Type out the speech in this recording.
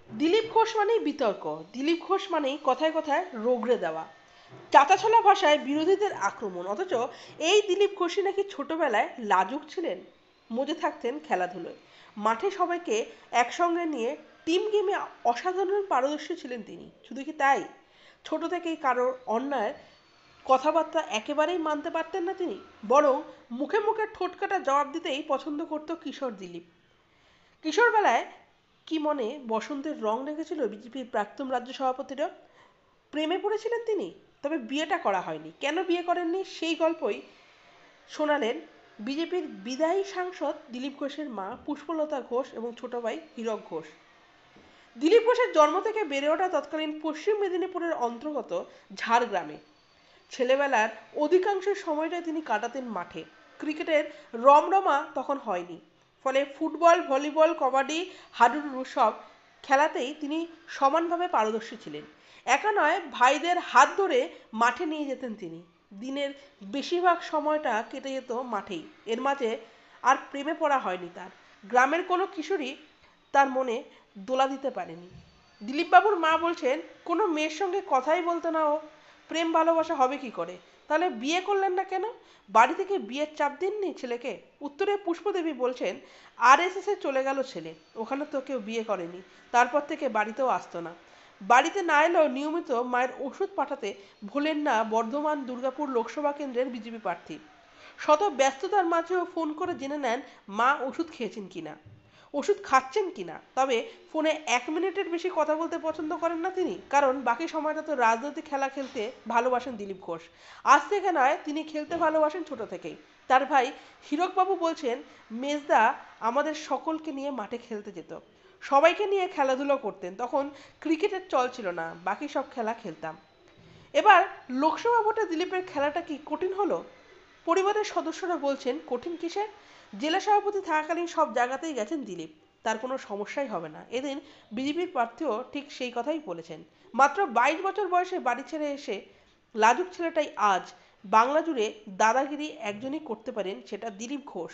দিলীপ ঘোষ মানেই বিতর্ক, দিলীপ ঘোষ মানেই কথায় কথায় রগড়ে দেওয়া, চাঁচাছোলা ভাষায় বিরোধীদের আক্রমণ। অথচ এই দিলীপ ঘোষই নাকি ছোটবেলায় লাজুক ছিলেন, মজে থাকতেন খেলাধুলোয়, মাঠে সবাইকে একসঙ্গে নিয়ে টিম গেমে অসাধারণ পারদর্শী ছিলেন তিনি। শুধু কি তাই, ছোট থেকেই কারোর অন্যায় কথাবার্তা একেবারেই মানতে পারতেন না তিনি, বরং মুখে মুখে ঠোঁটকাটা জবাব দিতেই পছন্দ করত কিশোর দিলীপ। কিশোরবেলায় কি মনে বসন্তের রং লেগেছিল বিজেপির প্রাক্তন রাজ্য সভাপতিরও, প্রেমে পড়েছিলেন তিনি, তবে বিয়েটা করা হয়নি। কেন বিয়ে করেননি সেই গল্পই শোনালেন বিজেপির বিদায়ী সাংসদ দিলীপ ঘোষের মা পুষ্পলতা ঘোষ এবং ছোট ভাই হীরক ঘোষ। দিলীপ ঘোষের জন্ম থেকে বেড়ে ওঠা তৎকালীন পশ্চিম মেদিনীপুরের অন্তর্গত ঝাড়গ্রামে। ছেলেবেলার অধিকাংশ সময়টাই তিনি কাটাতেন মাঠে। ক্রিকেটের রমরমা তখন হয়নি, ফলে ফুটবল, ভলিবল, কবাডি, হাডুডু সব খেলাতেই তিনি সমানভাবে পারদর্শী ছিলেন। একা নয়, ভাইদের হাত ধরে মাঠে নিয়ে যেতেন তিনি। দিনের বেশিরভাগ সময়টা কেটে যেত মাঠেই। এর মাঝে আর প্রেমে পড়া হয়নি তার। গ্রামের কোনো কিশোরী তার মনে দোলা দিতে পারেনি। দিলীপবাবুর মা বলছেন, কোনো মেয়ের সঙ্গে কথাই বলতো না ও, প্রেম ভালোবাসা হবে কি করে, তাহলে বিয়ে করলেন না কেন, বাড়ি থেকে বিয়ের চাপ দেননি ছেলেকে? উত্তরে পুষ্পদেবী বলছেন, আরএসএস এ চলে গেল ছেলে, ওখানে তো কেউ বিয়ে করেনি, তারপর থেকে বাড়িতেও আসতো না। বাড়িতে না এলেও নিয়মিত মায়ের ওষুধ পাঠাতে ভোলেন না বর্ধমান দুর্গাপুর লোকসভা কেন্দ্রের বিজেপি প্রার্থী। শত ব্যস্ততার মাঝেও ফোন করে জেনে নেন মা ওষুধ খেয়েছেন কিনা, ওষুধ খাচ্ছেন কিনা। তবে ফোনে 1 মিনিটের বেশি কথা বলতে পছন্দ করেন না তিনি, কারণ বাকি সময়টা তো রাজনৈতিক খেলা খেলতে ভালোবাসেন দিলীপ ঘোষ। আজ থেকে নয়, তিনি খেলতে ভালোবাসেন ছোট থেকেই। তার ভাই হীরকবাবু বলছেন, মেজদা আমাদের সকলকে নিয়ে মাঠে খেলতে যেত, সবাইকে নিয়ে খেলাধুলো করতেন। তখন ক্রিকেটের চল ছিল না, বাকি সব খেলা খেলতাম। এবার লোকসভা ভোটে দিলীপের খেলাটা কি কঠিন হলো? পরিবারের সদস্যরা বলছেন, কঠিন কিসের, জেলা সভাপতি থাকাকালীন সব জায়গাতেই গেছেন দিলীপ, তার কোনো সমস্যাই হবে না। এদিন বিজেপির প্রার্থীও ঠিক সেই কথাই বলেছেন। মাত্র 22 বছর বয়সে বাড়ি ছেড়ে এসে লাজুক ছেলেটাই আজ বাংলা জুড়ে দাদাগিরি একজনই করতে পারেন, সেটা দিলীপ ঘোষ।